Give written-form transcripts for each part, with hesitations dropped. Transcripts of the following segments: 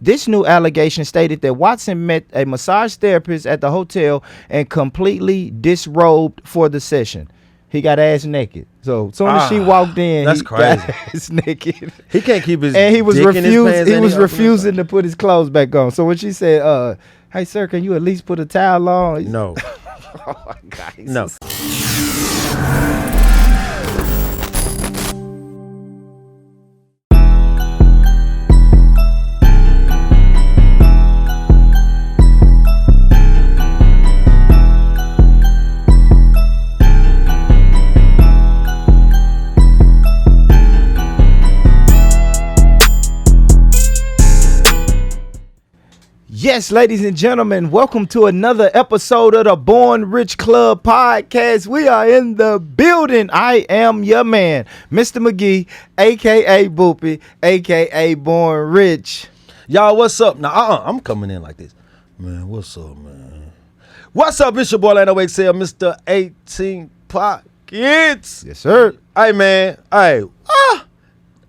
This new allegation stated that Watson met a massage therapist at the hotel and completely disrobed for the session. He got ass naked. So as soon as she walked in, that's he crazy. got ass naked. He can't keep his And he was dick in his pants he and was he open his refusing to put his clothes back on. So when she said, "Hey sir, can you at least put a towel on?" No. Oh my God. No. Yes, ladies and gentlemen, welcome to another episode of the Born Rich Club podcast. We are in the building. I am your man, Mr. McGee, a.k.a. Boopy, a.k.a. Born Rich. Y'all, what's up? Now, I'm coming in like this. Man, what's up, man? What's up? It's your boy, Lando XL, Mr. 18 Pockets. Yes, sir. Hey, man. Hey,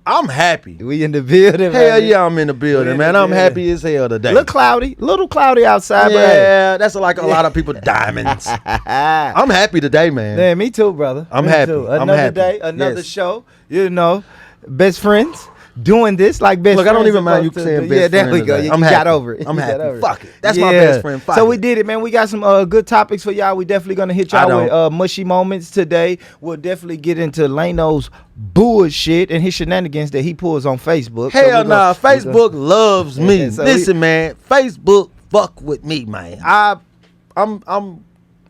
I'm happy. We in the building, Hell man. yeah, I'm in the building, man. I'm happy as hell today. Little cloudy outside, but yeah, that's like a lot of people diamonds. I'm happy today, man. Man, me too, brother. I'm Me happy. too. I'm Another happy. day, another Yes. show. You know, best friends doing this like best Look, friends. I don't even mind you supposed saying to best do. Yeah, there friend we go. today. You I'm got happy. over it. I'm You got happy. over it. Fuck it. That's my best friend. Fuck So it. we did it, man. We got some good topics for y'all. We definitely gonna hit y'all with mushy moments today. We'll definitely get into Lano's bullshit and his shenanigans that he pulls on Facebook. Hell nah, Facebook loves me. Yeah, so Listen, man, Facebook fuck with me, man. I'm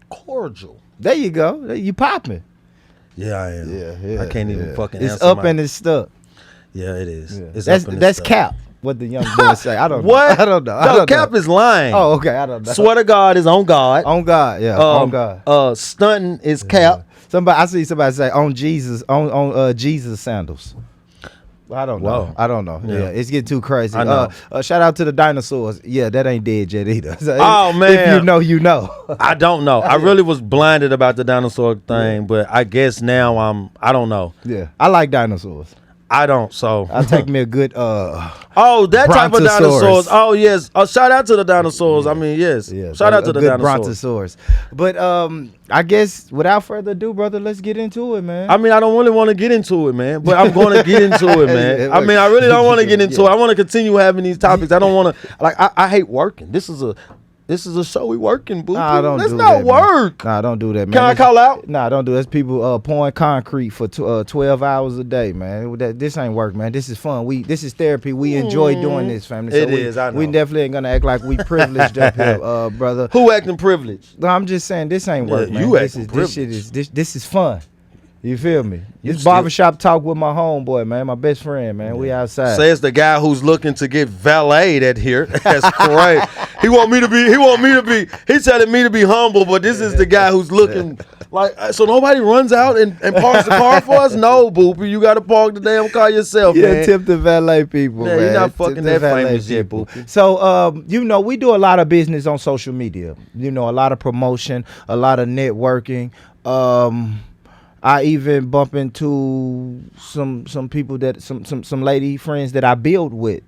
cordial. There you go. You popping. Yeah, I am. Yeah. I can't even fucking It's answer up my- and it's stuck. Yeah, it is. Yeah. It's That's up and that's it's cap. What the young boys say. I don't know. What? I don't know. I No, don't Cap know. is lying. Oh, okay. I don't know. Swear to God is on God. On God, yeah. On God. Stunting is Cap. I see somebody say on Jesus, on Jesus sandals. I don't know. Whoa. I don't know. Yeah. Yeah, it's getting too crazy. I know. Shout out to the dinosaurs. Yeah, that ain't dead yet either. So Oh, if man. you know, you know. I don't know. I really was blinded about the dinosaur thing, but I guess now I don't know. Yeah, I like dinosaurs. I don't, so. I'll take me a good Oh, that type of Brontosaurus. dinosaurs. Oh, yes. Shout out to the dinosaurs. I mean, yes. yeah. Shout out to the good dinosaurs. Brontosaurus. But I guess without further ado, brother, let's get into it, man. I mean, I don't really want to get into it, man, but I'm going to get into it, man. I mean, I really don't want to get into it. I want to continue having these topics. I don't want to, like, I hate working. This is a show we working, boo. Nah, don't Let's do not that, work. Man. Nah, don't do that, man. Can I call out? Nah, don't do that. That's people pouring concrete for 12 hours a day, man. This ain't work, man. This is fun. This is therapy. We enjoy doing this, family. It is, I know. We definitely ain't gonna act like we privileged up here, brother. Who acting privileged? No, I'm just saying this ain't work, Yeah, man. you This acting shit is this is fun. You feel me? You This still- barbershop talk with my homeboy, man, my best friend, man. We outside. Says the guy who's looking to get valeted at here. That's crazy. He want me to be. He's telling me to be humble, but this is the guy who's looking like. So nobody runs out and parks the car for us. No, boopy, you got to park the damn car yourself, Yeah, man. tip the valet people, Yeah, man. you're not Tip fucking the that valet famous yet, people. boopy. So, we do a lot of business on social media. A lot of promotion, a lot of networking. I even bump into some people that some lady friends that I build with,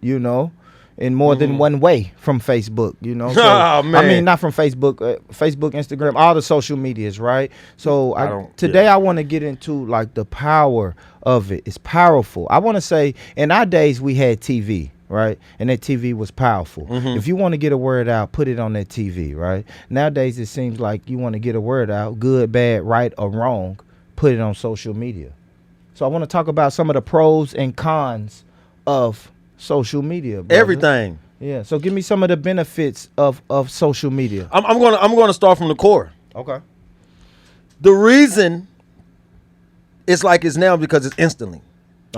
in more than one way from Facebook, So, Oh, man. I mean, not from Facebook, Facebook, Instagram, all the social medias, right? So today I want to get into like the power of it. It's powerful. I want to say in our days we had TV. Right, and that TV was powerful. If you want to get a word out, put it on that TV. Right, nowadays it seems like you want to get a word out, good, bad, right, or wrong, put it on social media. So I want to talk about some of the pros and cons of social media. Brother. Everything. Yeah. So give me some of the benefits of social media. I'm gonna start from the core. Okay. The reason it's like it's now because it's instantly.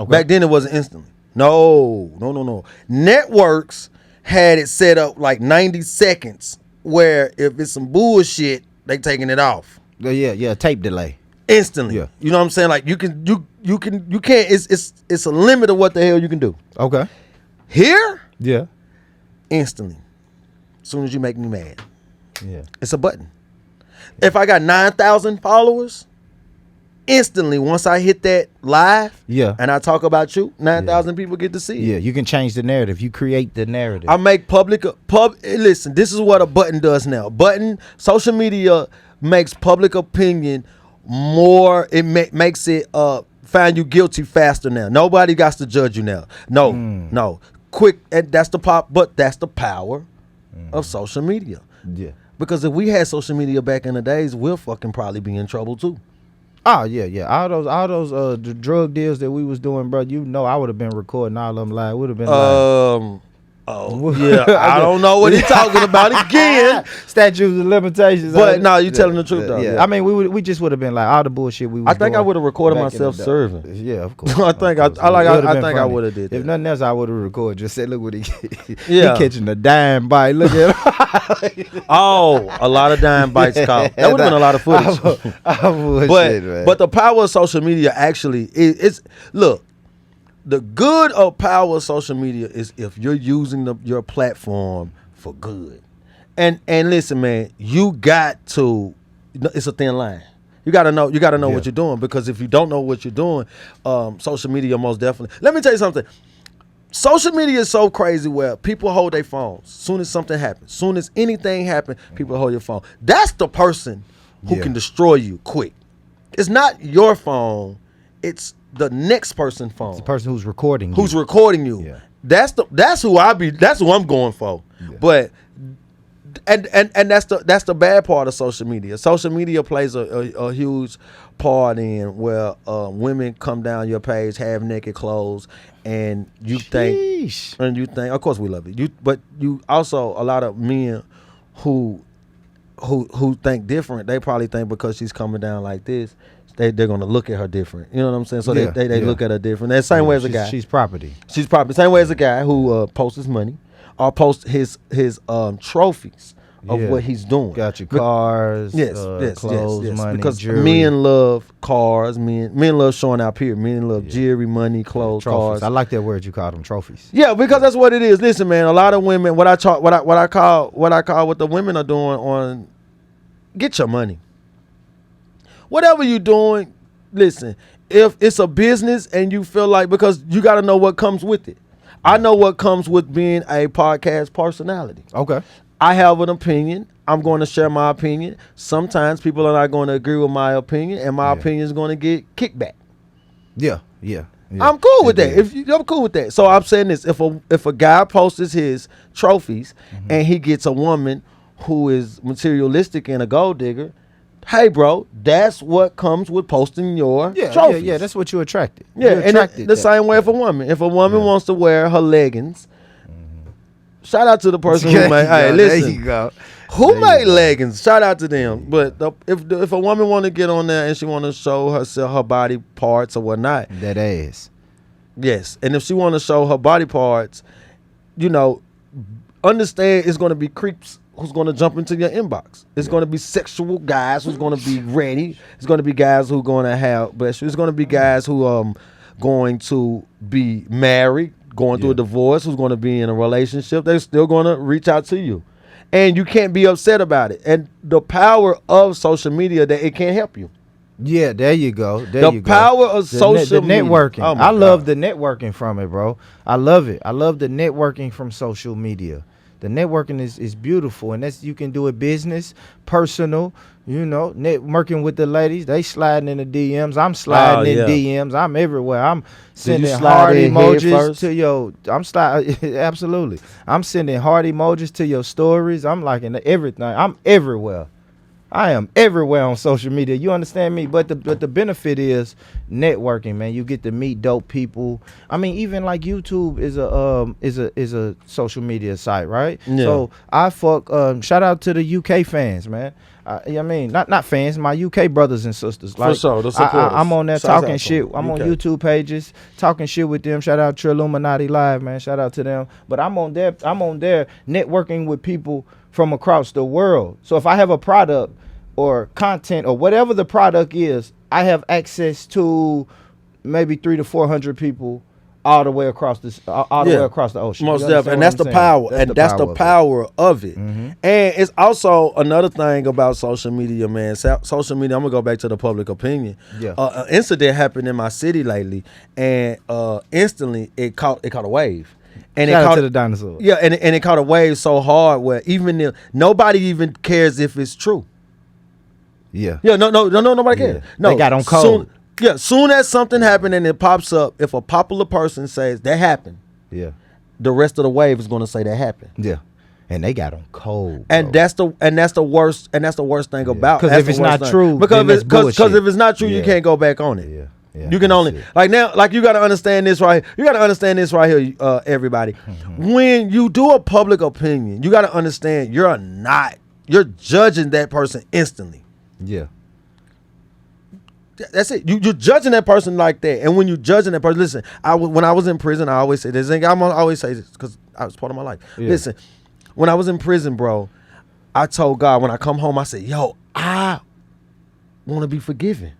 Okay. Back then it wasn't instantly. No. Networks had it set up like 90 seconds where if it's some bullshit, they taking it off. Yeah. Tape delay. Instantly. Yeah. You know what I'm saying? Like you can't it's a limit of what the hell you can do. Okay. Here, Yeah. instantly. As soon as you make me mad. Yeah. It's a button. If I got 9,000 followers, instantly, once I hit that live, Yeah. and I talk about you, 9,000 people get to see it. Yeah, you can change the narrative. You create the narrative. I make listen, this is what a button does now. Social media makes public opinion more, makes it find you guilty faster now. Nobody got to judge you now. No. Quick, and that's the power of social media. Yeah. Because if we had social media back in the days, we'll fucking probably be in trouble too. Oh yeah. All those the drug deals that we was doing, bro. You know, I would have been recording all of them live. Would have been like, I don't know what he's talking about again. Statutes of limitations. But no, you telling the truth though. Yeah. I mean, we just would have been like all the bullshit we was I think I doing would have recorded back myself in the day. serving. Yeah, of course. I think of course. I would have did that. If nothing else, I would have recorded. Just said, look what he Yeah. he catching a dime bite. Look at him. A lot of dime bites caught. That would have been a lot of footage. But the power of social media actually is look. The good or power of social media is if you're using your platform for good. And listen, man, you got to. It's a thin line. You gotta know what you're doing, because if you don't know what you're doing, social media most definitely. Let me tell you something. Social media is so crazy where people hold their phones. Soon as something happens, soon as anything happens, people hold your phone. That's the person who can destroy you quick. It's not your phone. It's the next person's phone. It's the person who's recording you. Yeah. That's who I'm going for. Yeah. But and that's the bad part of social media. Social media plays a huge part in where women come down your page half naked clothes, and you think, of course we love it. But you also, a lot of men who think different, they probably think because she's coming down like this, they're gonna look at her different. You know what I'm saying? So they look at her different. The same way as a guy. She's property. Same way as a guy who posts his money or posts his trophies of what he's doing. Got your cars, clothes, money, because jewelry. Men love cars. Men love showing out here. Men love jewelry, money, clothes, trophies. cars. I like that word you call them, trophies. Yeah, because that's what it is. Listen, man, a lot of women. What I call what the women are doing on. Get your money. Whatever you're doing, listen, if it's a business and you feel like, because you got to know what comes with it. I know what comes with being a podcast personality. Okay. I have an opinion. I'm going to share my opinion. Sometimes people are not going to agree with my opinion, and my opinion is going to get kickback. Yeah. I'm cool with that. I'm cool with that. So I'm saying this: if a guy posts his trophies and he gets a woman who is materialistic and a gold digger, hey, bro, that's what comes with posting your trophies. Yeah, that's what you attracted. Yeah, and the same way for a woman. If a woman wants to wear her leggings, shout out to the person who made. Hey, listen, there you go. Who made leggings? Shout out to them. But if a woman want to get on there and she want to show herself her body parts or whatnot, that ass. Yes, and if she want to show her body parts, understand it's going to be creeps who's going to jump into your inbox. It's going to be sexual guys who's going to be ready. It's going to be guys who are going to have, bless you. It's going to be guys who going to be married, going through a divorce, who's going to be in a relationship. They're still going to reach out to you. And you can't be upset about it. And the power of social media, that it can't help you. Yeah, there you go. The power of social media. Networking. Oh I love the networking from it, bro. I love it. I love the networking from social media. The networking is beautiful, and you can do it business, personal, networking with the ladies. They sliding in the DMs. I'm sliding in DMs. I'm everywhere. I'm sending heart emojis to your. Absolutely. I'm sending heart emojis to your stories. I'm liking everything. I'm everywhere. I am everywhere on social media. You understand me? But the benefit is networking, man. You get to meet dope people. I mean, even like YouTube is a social media site, right? Yeah. So I shout out to the UK fans, man. Not fans, my UK brothers and sisters. Like, for sure, I'm on there talking shit. I'm on YouTube pages talking shit with them. Shout out to Illuminati Live, man. Shout out to them. But I'm on there networking with people from across the world. So if I have a product or content or whatever the product is, I have access to maybe 300 to 400 people all the way across the ocean. Most definitely, and that's the power, that's the power of it. Mm-hmm. And it's also another thing about social media, man. Social media. I'm gonna go back to the public opinion. Yeah, an incident happened in my city lately, and instantly it caught a wave. And Shout out to the dinosaurs. Yeah, and it caught a wave so hard where nobody even cares if it's true. Yeah. Yeah. No. Nobody cares. No. They got on code. Soon as something happened and it pops up, if a popular person says that happened, yeah, the rest of the wave is going to say that happened. Yeah, and they got on cold, and that's the worst thing about. Because if it's not true, because if it's not true, you can't go back on it. Yeah, you can only you got to understand this right. You got to understand this right here, everybody. Mm-hmm. When you do a public opinion, you got to understand you're judging that person instantly. Yeah. That's it. You're judging that person like that, and when you're judging that person, listen. When I was in prison, I always say this. I always say this because it was part of my life. Yeah. Listen, when I was in prison, bro, I told God when I come home, I said, "Yo, I want to be forgiven."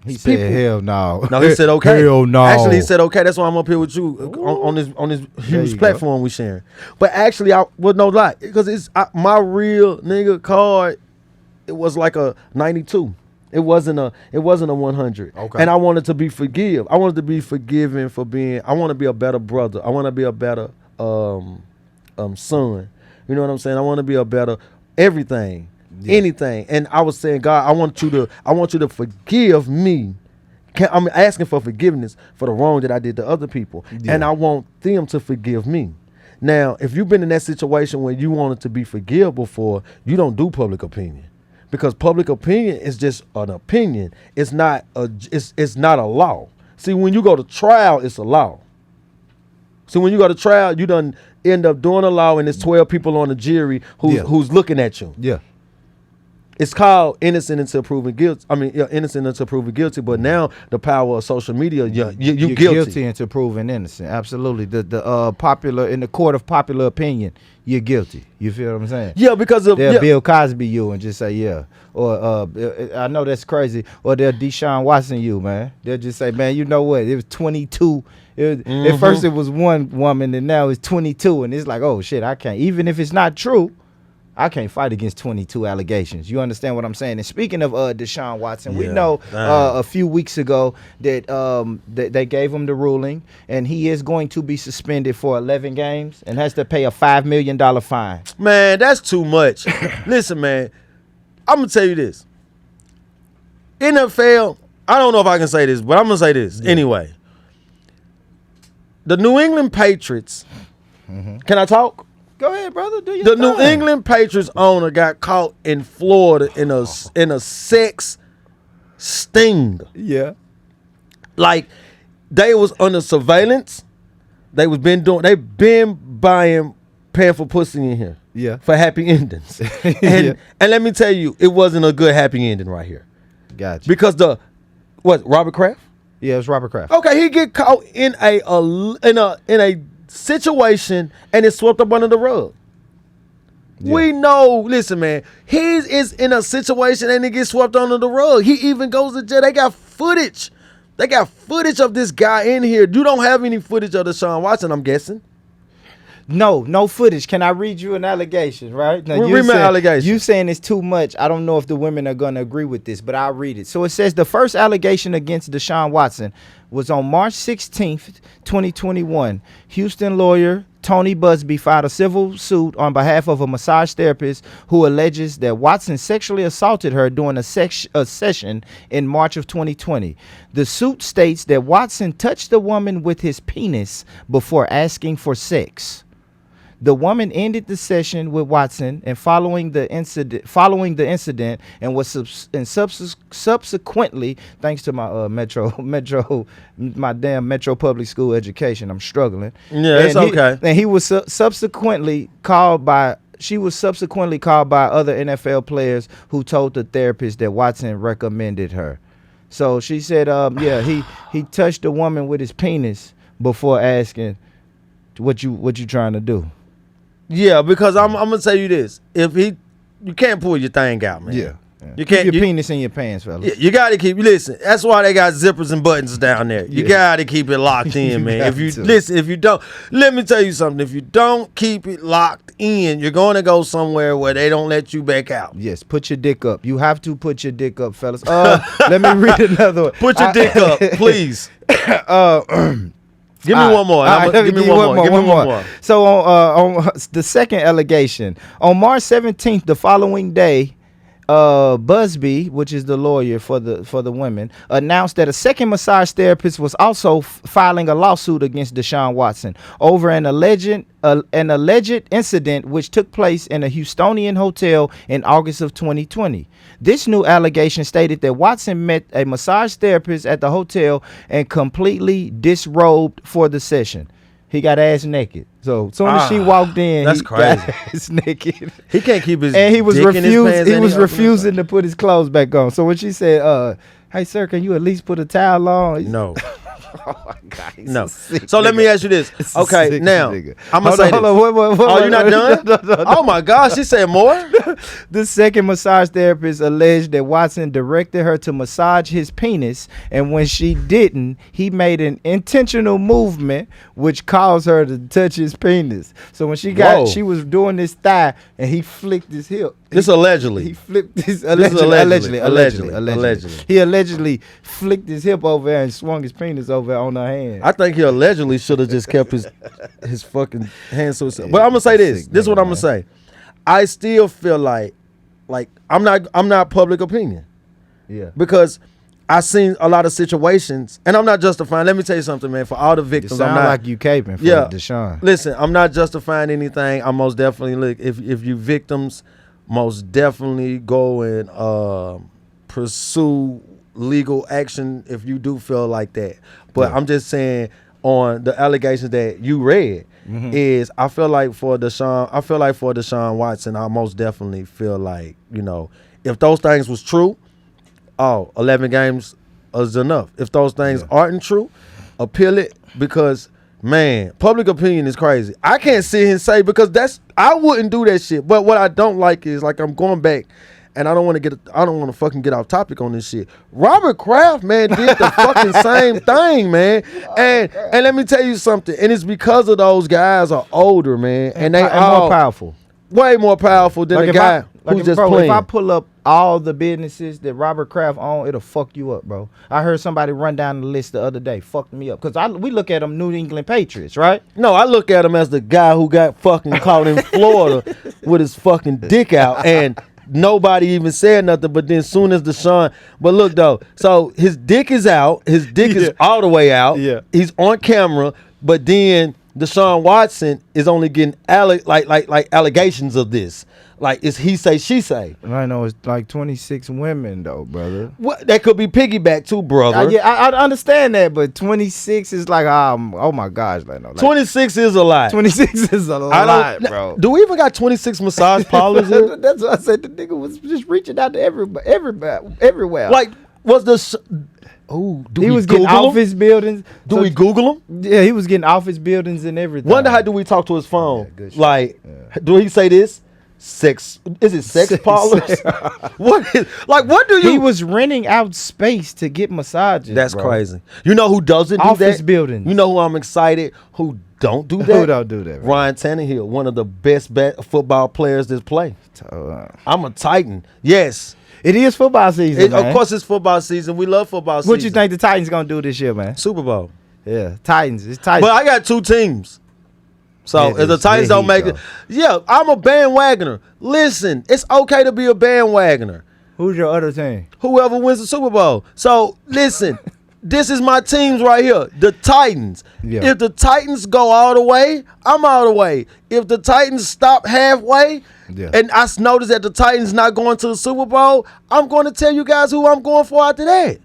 He said, "Hell no." No, he said, "Okay." Hell no. Actually, he said, "Okay." That's why I'm up here with you on this huge platform we sharing. But actually, I would no lie because it's my real nigga card. It was like a 92. It wasn't a 100. Okay. And I wanted to be forgiven. I wanted to be forgiven for being. I want to be a better brother. I want to be a better son. You know what I'm saying? I want to be a better everything, anything. And I was saying, God, I want you to forgive me. I'm asking for forgiveness for the wrong that I did to other people, and I want them to forgive me. Now, if you've been in that situation where you wanted to be forgivable for, you don't do public opinion. Because public opinion is just an opinion. It's not a law. See, when you go to trial, it's a law. So when you go to trial, you done end up doing a law, and it's 12 people on the jury who's looking at you. Yeah. It's called innocent until proven guilty. I mean, innocent until proven guilty. But now the power of social media, you're guilty until proven innocent. Absolutely. The popular in the court of popular opinion, you're guilty. You feel what I'm saying? Yeah, because of they'll Bill Cosby you and just say yeah, or I know that's crazy, or they'll Deshaun Watson you, man. They'll just say, man, you know what? It was 22. At first it was one woman, and now it's 22, and it's like, oh shit, I can't. Even if it's not true, I can't fight against 22 allegations. You understand what I'm saying? And speaking of Deshaun Watson, we know a few weeks ago that they gave him the ruling, and he is going to be suspended for 11 games and has to pay a $5 million fine. Man, that's too much. Listen, man, I'm going to tell you this. NFL, I don't know if I can say this, but I'm going to say this anyway. The New England Patriots, can I talk? Go ahead, brother. Do your thing. New England Patriots owner got caught in Florida in a sex sting. Yeah. Like they was under surveillance. They been paying for pussy in here. Yeah. For happy endings. And let me tell you, it wasn't a good happy ending right here. Gotcha. Because Robert Kraft? Yeah, it's Robert Kraft. Okay, he get caught in a situation and it's swept up under the rug. Yeah. We know, listen, man, he is in a situation and it gets swept under the rug. He even goes to jail. They got footage. They got footage of this guy in here. You don't have any footage of Deshaun Watson, I'm guessing. No footage. Can I read you an allegation, right? Now, read my allegation. You saying it's too much. I don't know if the women are going to agree with this, but I'll read it. So it says the first allegation against Deshaun Watson was on March 16th, 2021. Houston lawyer Tony Busby filed a civil suit on behalf of a massage therapist who alleges that Watson sexually assaulted her during a session in March of 2020. The suit states that Watson touched the woman with his penis before asking for sex. The woman ended the session with Watson and following the incident and was subsequently, thanks to my my damn Metro public school education, I'm struggling. Yeah, it's okay. And he was subsequently called by. She was subsequently called by other NFL players who told the therapist that Watson recommended her. So she said, he touched the woman with his penis before asking, what you trying to do? Yeah, because I'm gonna tell you this: you can't pull your thing out, man. Yeah. You can't keep your penis in your pants, fellas. You got to keep. Listen, that's why they got zippers and buttons down there. You got to keep it locked in, man. If you listen, if you don't, let me tell you something. If you don't keep it locked in, you're going to go somewhere where they don't let you back out. Yes, put your dick up. You have to put your dick up, fellas. Let me read another one. Put your dick up, please. Give me one more. Give me one more. So on the second allegation, on March 17th, the following day, Busby, which is the lawyer for the women, announced that a second massage therapist was also filing a lawsuit against Deshaun Watson over an alleged incident which took place in a Houstonian hotel in August of 2020. This new allegation stated that Watson met a massage therapist at the hotel and completely disrobed for the session. He got ass naked. So soon as she walked in, that's he crazy. got ass naked. He can't keep his and he was dick in his pants. He was refusing to put his clothes back on. So when she said, "Hey sir, can you at least put a towel on?" No. Oh my God, no. So let me ask you this. Okay, now I'm gonna say this. Oh, you're not done? No. Oh my gosh, she said more. The second massage therapist alleged that Watson directed her to massage his penis, and when she didn't, he made an intentional movement which caused her to touch his penis. So when she was doing this thigh, and he flicked his hip. This allegedly. He flipped his allegedly. He allegedly flicked his hip over there and swung his penis over on her hand. I think he allegedly should have just kept his fucking hands to himself. But I'm gonna say this. This is what I'm gonna say. I still feel like I'm not public opinion. Yeah. Because I've seen a lot of situations, and I'm not justifying. Let me tell you something, man. For all the victims, I'm not like you caping for Deshaun. Listen, I'm not justifying anything. I'm most definitely look if you victims. Most definitely go and pursue legal action if you do feel like that. But I'm just saying on the allegations that you read is I feel like for Deshaun Watson, I most definitely feel like, if those things was true, 11 games is enough. If those things aren't true, appeal it because man, public opinion is crazy. I can't sit here and say because I wouldn't do that shit. But what I don't like is I'm going back, and I don't want to fucking get off topic on this shit. Robert Kraft, man, did the fucking same thing, man. And let me tell you something. And it's because of those guys are older, man, and they are more powerful. Way more powerful than a guy who's just playing. If I pull up all the businesses that Robert Kraft owned, it'll fuck you up, bro. I heard somebody run down the list the other day, fucked me up. Because we look at them New England Patriots, right? No, I look at him as the guy who got fucking caught in Florida with his fucking dick out, and nobody even said nothing. But then soon as Deshaun, but look though, so his dick is out, his dick is all the way out. Yeah, he's on camera, but then Deshaun Watson is only getting allegations of this. Like it's he say, she say. I know it's 26 women though, brother. What that could be piggyback too, brother. I understand that, but 26 is oh my gosh, 26 is a lot. 26 is a lot, bro. Do we even got 26 massage parlors here? That's what I said. The nigga was just reaching out to everywhere. Like, was the he was getting office buildings. Do we Google him? Yeah, he was getting office buildings and everything. Wonder how do we talk to his phone? Do he say this? Sex? Is it sex parlors? What do you? He was renting out space to get massages. That's crazy. You know who doesn't do that? Office buildings. You know who I'm excited? Who don't do that? Who don't do that? Ryan Tannehill, one of the best football players that's play. I'm a Titan. Yes. It is football season, man. Of course it's football season. We love football season. What you think the Titans gonna do this year, man? Super Bowl. Yeah, Titans. It's Titans. But I got two teams. So if the Titans don't make it, I'm a bandwagoner. Listen, it's okay to be a bandwagoner. Who's your other team? Whoever wins the Super Bowl. So listen, this is my teams right here. The Titans. Yeah. If the Titans go all the way, I'm all the way. If the Titans stop halfway, and I notice that the Titans not going to the Super Bowl, I'm going to tell you guys who I'm going for after that.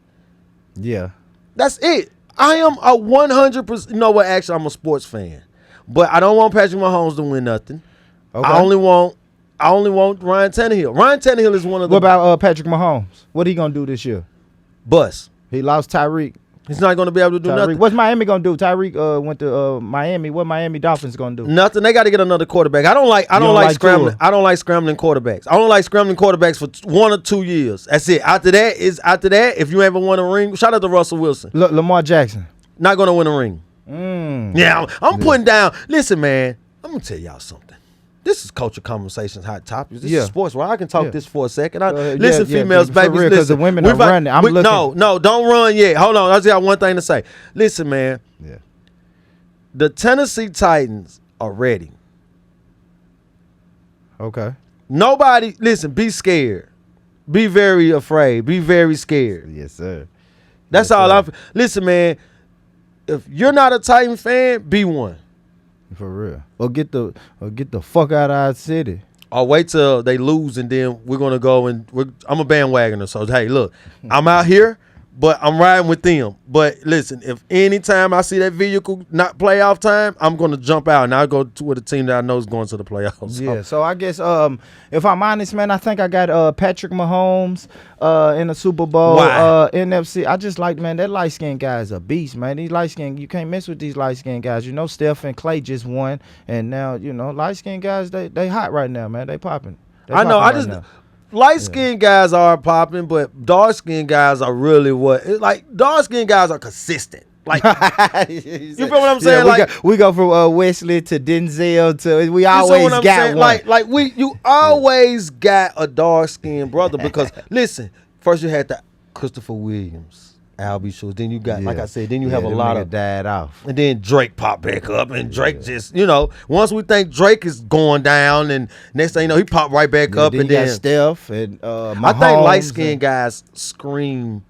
Yeah. That's it. I am a 100%. You know what? Actually, I'm a sports fan. But I don't want Patrick Mahomes to win nothing. Okay. I only want Ryan Tannehill. Ryan Tannehill is one of the. What about Patrick Mahomes? What he gonna do this year? Bust. He lost Tyreek. He's not going to be able to do nothing. What's Miami going to do? Tyreek went to Miami. What Miami Dolphins going to do? Nothing. They got to get another quarterback. I don't like scrambling. I don't like scrambling quarterbacks. I don't like scrambling quarterbacks for 1 or 2 years. That's it. After that, if you ever won a ring, shout out to Russell Wilson. Lamar Jackson. Not going to win a ring. Yeah, I'm putting down. Listen, man, I'm going to tell y'all something. This is Culture Conversations, Hot Topics. This is sports. Well, I can talk this for a second. Listen, females, babies, listen. Because the women are running. I'm looking. No, don't run yet. Hold on. I just got one thing to say. Listen, man. Yeah. The Tennessee Titans are ready. Okay. Nobody, listen, be scared. Be very afraid. Be very scared. Yes, sir. That's all listen, man. If you're not a Titan fan, be one. For real. Or get the fuck out of our city. Or wait till they lose and then we're gonna go and I'm a bandwagoner. So hey, look, I'm out here, but I'm riding with them. But listen, if anytime I see that vehicle not playoff time, I'm gonna jump out and I'll go to with a team that I know is going to the playoffs. Yeah. So I guess if I'm honest, man, I think I got Patrick Mahomes in the Super Bowl. Why? NFC. I just like, man, that light skinned guy is a beast, man. These light skinned, you can't mess with these light skinned guys. You know, Steph and Clay just won, and now light skinned guys they hot right now, man. They popping. I know. Light-skinned guys are popping, but dark-skinned guys are really dark-skinned guys are consistent. Like, you feel what I'm saying? We go from Wesley to Denzel to we always got one. You always got a dark-skinned brother because listen, first you had the Christopher Williams, Albie Schultz. Then you got, like I said, then you have a lot of died off, and then Drake popped back up, and Drake just once we think Drake is going down, and next thing you know he popped right back up, and then Steph and Mahomes. I think light-skinned guys scream,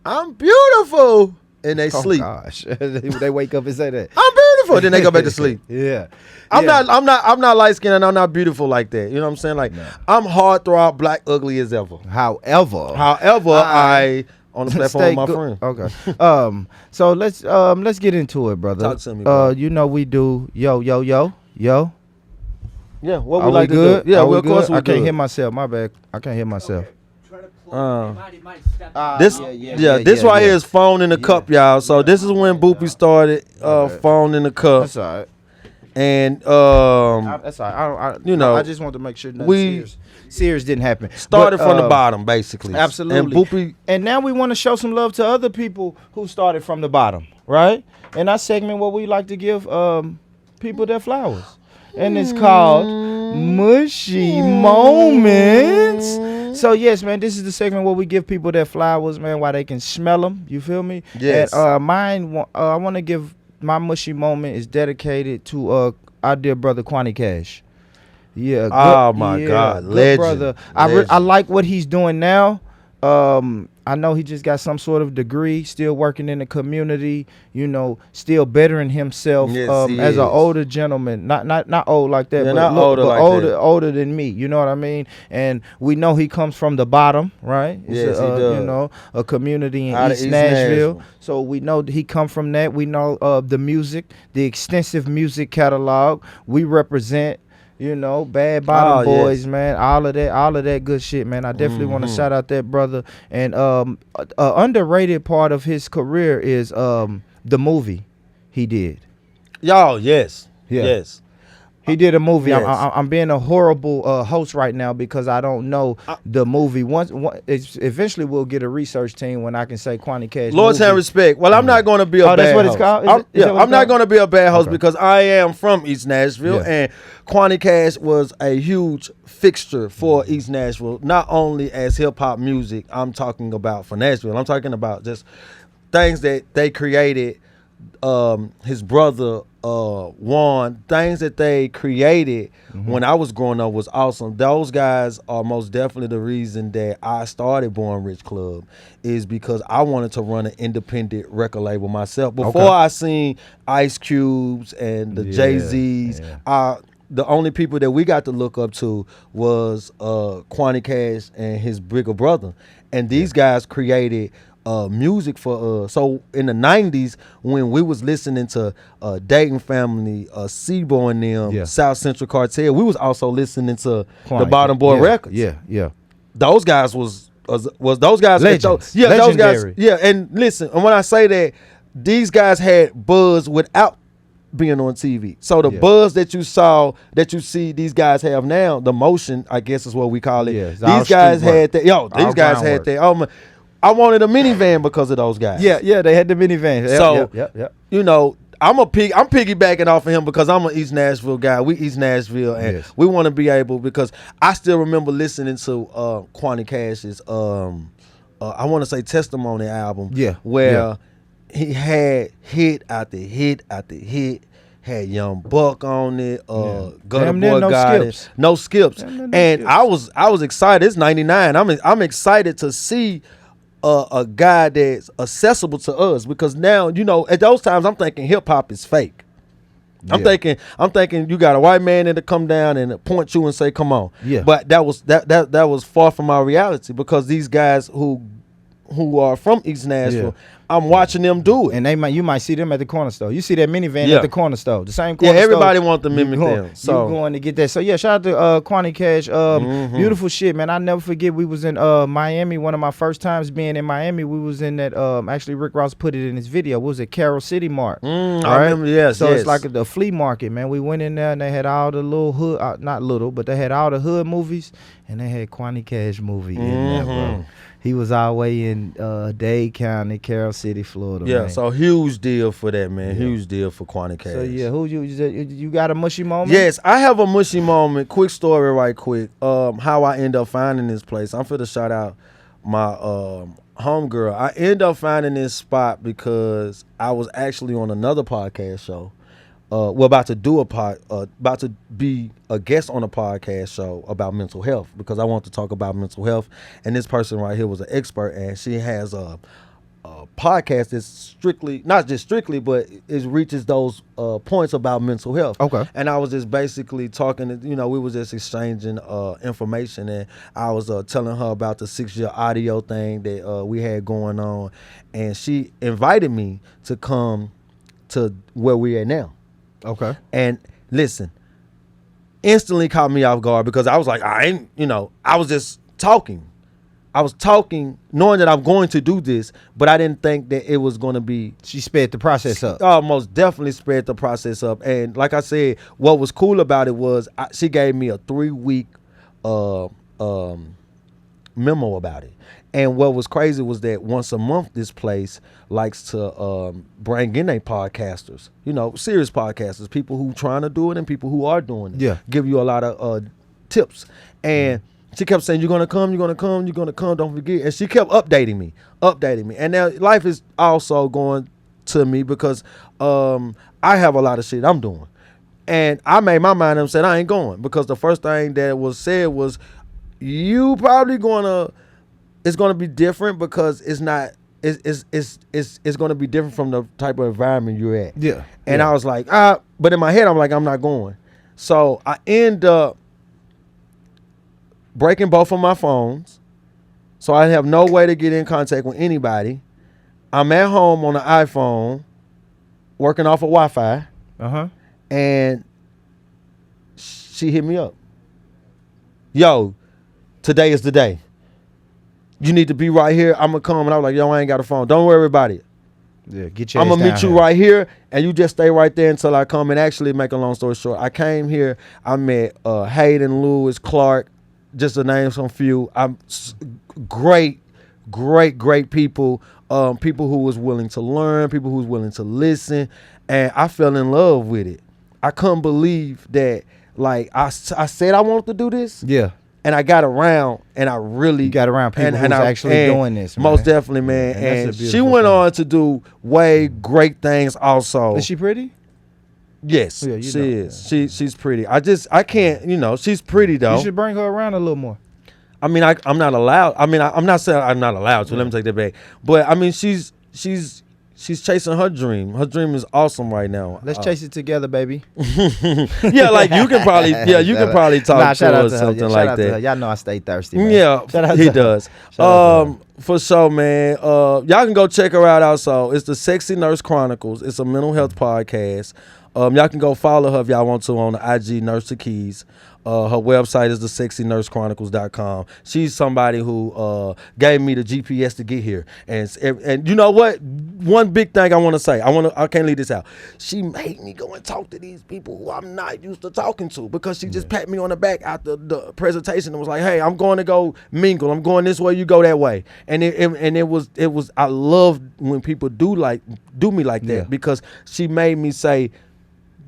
"I'm beautiful," and they sleep. Gosh, they wake up and say that I'm beautiful, then they go back to sleep. Yeah. I'm not light skinned and I'm not beautiful like that. You know what I'm saying? Like I'm hard-throb, black, ugly as ever. However, I on the platform with my friend. Okay. So let's get into it, brother. Talk to me, bro. We do yo. Yeah, what we Are like we to good? do. Yeah, Are we of course good? we I can't good. hear myself. My bad. I can't hear myself. This right here is phone in the cup, y'all. So this is when Boopy started phone in the cup. That's all right. And That's all right. I just wanted to make sure nothing serious didn't happen. Started from the bottom, basically. Absolutely. And Boopy, and now we want to show some love to other people who started from the bottom, right? In our segment, where we like to give people their flowers, and it's called Mushy Moments. So yes, man, this is the segment where we give people their flowers, man, while they can smell them. You feel me? Yes. And I want to give my mushy moment is dedicated to our dear brother Quanie Cash. Yeah. Oh my God, legend. Brother. Legend. I like what he's doing now. I know he just got some sort of degree, still working in the community, still bettering himself as an older gentleman. Not old like that, but older than me. You know what I mean? And we know he comes from the bottom, right? Yes, he does. A community in Out East of Nashville. So we know that he come from that. We know the music, the extensive music catalog. We represent. Bad Bottom Boys, man. All of that good shit, man. I definitely want to shout out that brother. And an underrated part of his career is the movie he did. Y'all, yes. Yeah. Yes. He did a movie. Yes. I'm being a horrible host right now because I don't know the movie. Eventually we'll get a research team when I can say Quanie Cash. Lord's hand respect. Well, I'm not going to be a bad host. That's what it's called? I'm not going to be a bad host because I am from East Nashville, and Quanie Cash was a huge fixture for East Nashville, not only as hip-hop music. I'm talking about for Nashville. I'm talking about just things that they created, his brother, Juan, things that they created when I was growing up was awesome. Those guys are most definitely the reason that I started Born Rich Club, is because I wanted to run an independent record label myself. Before I seen Ice Cubes and the Jay-Z's, the only people that we got to look up to was Quanie Cash and his bigger brother. And these guys created music for so in the 90s when we was listening to Dayton Family, Sebo and them, South Central Cartel, we was also listening to the Bottom Boy records. Yeah. Those guys was was those guys. Legends. Yeah, Legendary. those guys. Yeah, and listen, and when I say that, these guys had buzz without being on TV. So the buzz that you see these guys have now, the motion, I guess is what we call it. Yeah, these guys had that. These guys had that. Oh my, I wanted a minivan because of those guys. Yeah, they had the minivan. So you know, I'm piggybacking off of him because I'm an East Nashville guy. We East Nashville, and we want to be able, because I still remember listening to Quanie Cash's I want to say Testimony album. Where he had hit after hit after hit. Had Young Buck on it. Gutter Boy got it. No skips. And I was excited. It's 99. I'm excited to see a guy that's accessible to us, because now, you know, at those times I'm thinking hip hop is fake. I'm thinking you got a white man that'll come down and point you and say, "Come on." But that was far from our reality, because these guys who are from East Nashville, I'm watching them do it. And you might see them at the corner store. You see that minivan at the corner store. The same corner store. Yeah, everybody want to mimic them. So you're going to get that. So yeah, shout out to Quanie Cash. Beautiful shit, man. I never forget, we was in Miami. One of my first times being in Miami, we was in that actually Rick Ross put it in his video. What was it? Carol City Mart. I remember, So it's like the flea market, man. We went in there and they had all the little hood, not little, but they had all the hood movies, and they had Quanie Cash movie in there, bro. He was all the way in Dade County, Carroll City, Florida. Yeah, man. so huge deal for that, man. Huge deal for Quanie Cash. So yeah, who you got a mushy moment? Yes, I have a mushy moment. Quick story, right quick. How I end up finding this place. I'm finna shout out my homegirl. I end up finding this spot because I was actually on another podcast show. We're about to be a guest on a podcast show about mental health, because I want to talk about mental health. And this person right here was an expert, and she has a podcast that's strictly, not just strictly, but it reaches those points about mental health. Okay. And I was just basically talking, you know, we was just exchanging information, and I was telling her about the 6-year audio thing that we had going on, and she invited me to come to where we are now. Okay. And listen, instantly caught me off guard, because I was like, I was just talking. I was talking knowing that I'm going to do this, but I didn't think that it was going to be. She sped the process up. Oh, most definitely sped the process up. And like I said, what was cool about it was she gave me a 3-week memo about it. And what was crazy was that once a month, this place likes to bring in their podcasters, you know, serious podcasters, people who trying to do it and people who are doing it. Yeah. Give you a lot of tips. And she kept saying, you're going to come, you're going to come, you're going to come, don't forget. And she kept updating me. And now life is also going to me, because I have a lot of shit I'm doing. And I made my mind up and said, I ain't going, because the first thing that was said was, you probably it's going to be different, because it's going to be different from the type of environment you're at. Yeah. And I was like, but in my head, I'm like, I'm not going. So I end up breaking both of my phones. So I have no way to get in contact with anybody. I'm at home on the iPhone, working off of Wi-Fi. And she hit me up. Yo, today is the day. You need to be right here. I'm going to come. And I was like, yo, I ain't got a phone. Don't worry about it. Yeah, get your I'm going to meet you right here, and you just stay right there until I come. And actually, make a long story short, I came here. I met Hayden, Lewis, Clark, just to name some few. I'm great people. People who was willing to learn, people who was willing to listen. And I fell in love with it. I couldn't believe that, like, I said I wanted to do this. Yeah. And I got around, and I really got around people who's actually doing this, man. Most definitely, man. And she went on to do way great things also. Is she pretty? Yes, she is. Yeah. She's pretty. I can't, you know, she's pretty though. You should bring her around a little more. I mean, I'm not allowed. I mean, I'm not saying I'm not allowed to. Let me take that back. But I mean, she's chasing her dream. Her dream is awesome right now. Let's chase it together, baby. Yeah, like you can probably talk to her or something like that. Y'all know I stay thirsty, man. Yeah, he does. For sure, man. Y'all can go check her out also. It's the Sexy Nurse Chronicles. It's a mental health podcast. Y'all can go follow her if y'all want to on the IG, Nurse to Keys. Her website is thesexynursechronicles.com. She's somebody who gave me the GPS to get here. And you know what? One big thing I want to say. I can't leave this out. She made me go and talk to these people who I'm not used to talking to, because she just pat me on the back after the presentation and was like, "Hey, I'm going to go mingle. I'm going this way. You go that way." And it was. I love when people do me like that, because she made me say,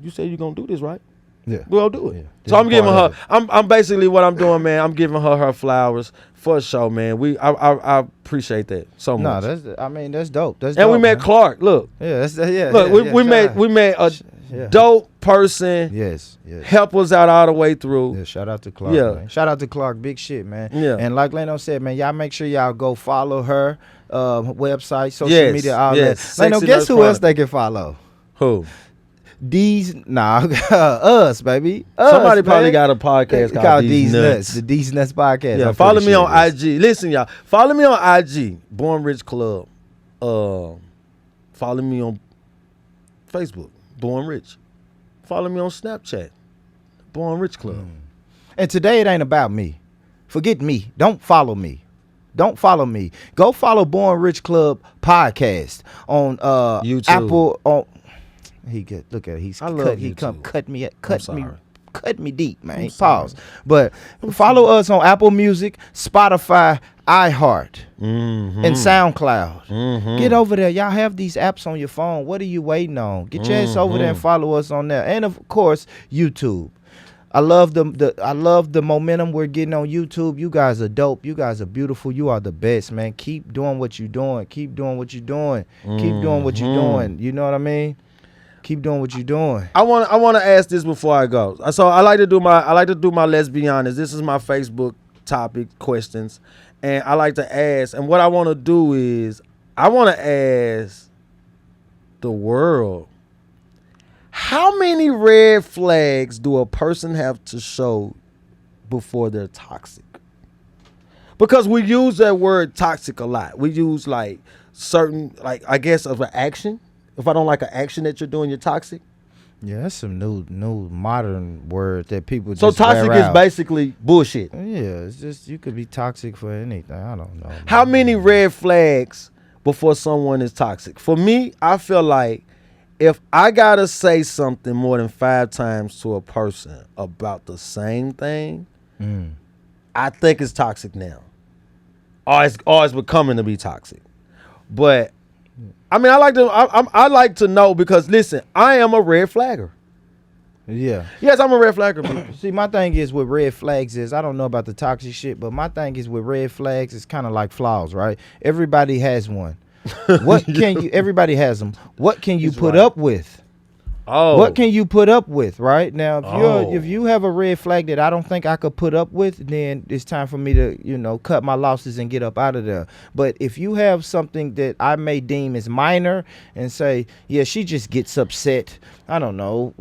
"You said you're gonna do this, right? Yeah, we'll do it." Yeah. So I'm giving her. I'm basically what I'm doing, man. I'm giving her flowers for sure, man. I appreciate that so much. No, that's dope. That's and dope, we met man. Clark. Look, Yeah, look, we met a dope person. Yes. Help us out all the way through. Yeah, shout out to Clark. Yeah, man. Shout out to Clark. Big shit, man. Yeah. And like Leno said, man, y'all make sure y'all go follow her website, social media, all that. Leno, guess who else they can follow? Who? Us, baby. Somebody probably got a podcast called These Nuts. The These Nuts podcast. Yeah, follow me on IG. Listen, y'all. Follow me on IG, Born Rich Club. Follow me on Facebook, Born Rich. Follow me on Snapchat, Born Rich Club. And today it ain't about me. Forget me. Don't follow me. Don't follow me. Go follow Born Rich Club podcast on YouTube. Apple. Look at it. Cut me deep, man. Pause. But follow us on Apple Music, Spotify, iHeart, and SoundCloud. Get over there. Y'all have these apps on your phone. What are you waiting on? Get your ass over there and follow us on there. And of course, YouTube. I love the momentum we're getting on YouTube. You guys are dope. You guys are beautiful. You are the best, man. Keep doing what you're doing. Keep doing what you're doing. Keep doing what you're doing. You know what I mean? Keep doing what you're doing. I want to ask this before I go. So I like to do my let's be honest. This is my Facebook topic questions, and I like to ask. And what I want to do is I want to ask the world, how many red flags do a person have to show before they're toxic? Because we use that word toxic a lot. We use certain I guess of an action. If I don't like an action that you're doing, you're toxic. Yeah, that's some new modern word that people just So toxic is basically bullshit. Yeah, it's just you could be toxic for anything. I don't know. How many red flags before someone is toxic? For me, I feel like if I gotta say something more than 5 times to a person about the same thing, I think it's toxic now. Or it's becoming to be toxic. But I mean, I like to know, because listen, I am a red flagger. Yeah. Yes, I'm a red flagger. See, my thing is with red flags is, I don't know about the toxic shit, but my thing is with red flags, it's kind of like flaws, right? Everybody has one. Everybody has them. What can you put up with? Oh. What can you put up with, right? Now, if you have a red flag that I don't think I could put up with, then it's time for me to, cut my losses and get up out of there. But if you have something that I may deem as minor and say, yeah, she just gets upset, I don't know,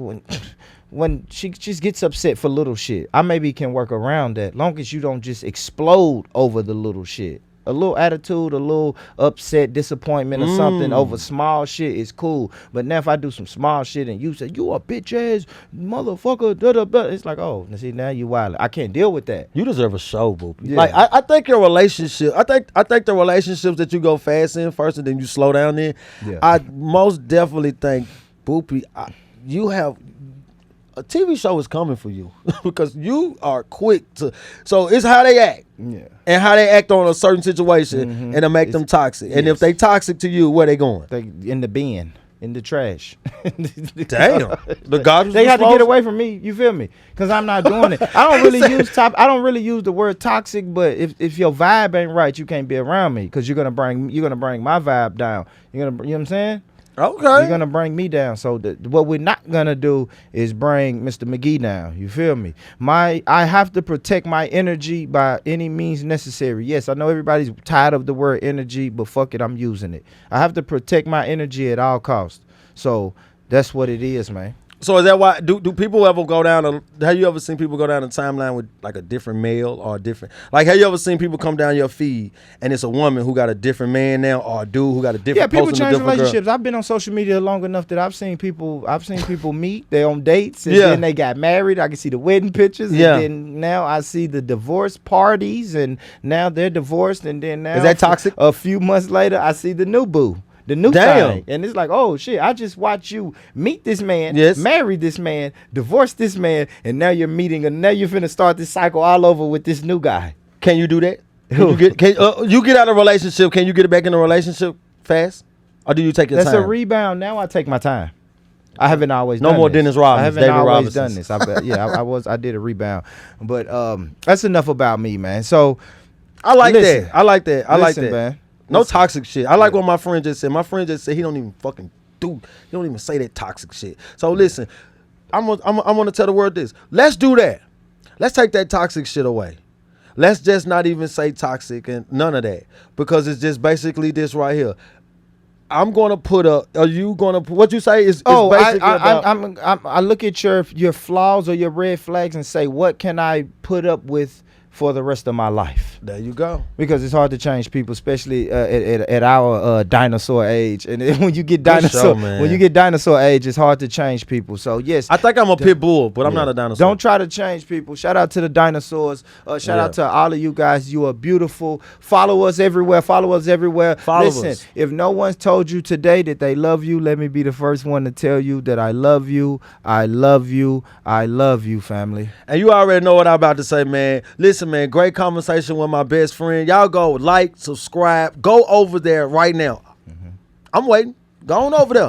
when she just gets upset for little shit, I maybe can work around that, long as you don't just explode over the little shit. A little attitude, a little upset, disappointment or something over small shit is cool. But now if I do some small shit and you say, you a bitch ass motherfucker, da, da, da, it's like, oh, see, now you wild. I can't deal with that. You deserve a show, Boopy. Yeah. I think your relationship, I think the relationships that you go fast in first and then you slow down in, I most definitely think, Boopy, you have... A TV show is coming for you because you are quick to. So it's how they act, and how they act on a certain situation, and to make them toxic. And if they toxic to you, where they going? They in the bin, in the trash. Damn, the garbage. They have to get away from me. You feel me? Because I'm not doing it. I don't really use the word toxic, but if your vibe ain't right, you can't be around me because you're gonna bring my vibe down. You know what I'm saying? Okay. You're going to bring me down. So what we're not going to do is bring Mr. McGee down. You feel me? I have to protect my energy by any means necessary. Yes, I know everybody's tired of the word energy, but fuck it, I'm using it. I have to protect my energy at all costs. So that's what it is, man. So is that why do people ever go down have you ever seen people go down the timeline with like a different male or a different, like have you ever seen people come down your feed and it's a woman who got a different man now or a dude who got a different people post change relationships. I've been on social media long enough that I've seen people meet, they're on dates, and then they got married. I can see the wedding pictures, and then now I see the divorce parties, and now they're divorced, and then now is that toxic? A few months later I see the new boo. The new thing. And it's like, oh shit, I just watched you meet this man, marry this man, divorce this man, and now you're meeting, and now you're finna start this cycle all over with this new guy. Can you do that? You get out of a relationship, can you get it back in a relationship fast? Or do you take your time? That's a rebound. Now I take my time. I haven't always done no more this. Dennis Robbins. I haven't David always Robinsons. done this. I did a rebound. But that's enough about me, man. So I like that. I like that. Man. No toxic shit. I like what my friend just said. My friend just said he don't even fucking he don't even say that toxic shit. So listen, I'm gonna tell the world this. Let's do that. Let's take that toxic shit away. Let's just not even say toxic and none of that, because it's just basically this right here. I'm gonna put are you gonna what you say is basically I look at your flaws or your red flags and say, what can I put up with for the rest of my life? There you go. Because it's hard to change people, especially at our dinosaur age. And when you get dinosaur age, it's hard to change people. So yes, I think I'm a pit bull, but I'm not a dinosaur. Don't try to change people. Shout out to the dinosaurs. Shout out to all of you guys. You are beautiful. Follow us everywhere. Listen, if no one's told you today that they love you, let me be the first one to tell you that I love you. I love you. I love you, family. And you already know what I'm about to say, man. Listen, man, great conversation with my best friend. Y'all go like, subscribe, go over there right now. I'm waiting. Go on over there.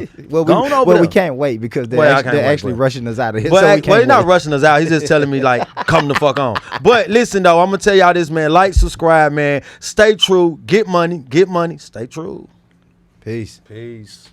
We can't wait because they're actually rushing us out of here. But they're not rushing us out. He's just telling me like, come the fuck on. But listen though, I'm gonna tell y'all this, man. Like, subscribe, man. Stay true. Get money. Stay true. Peace. Peace.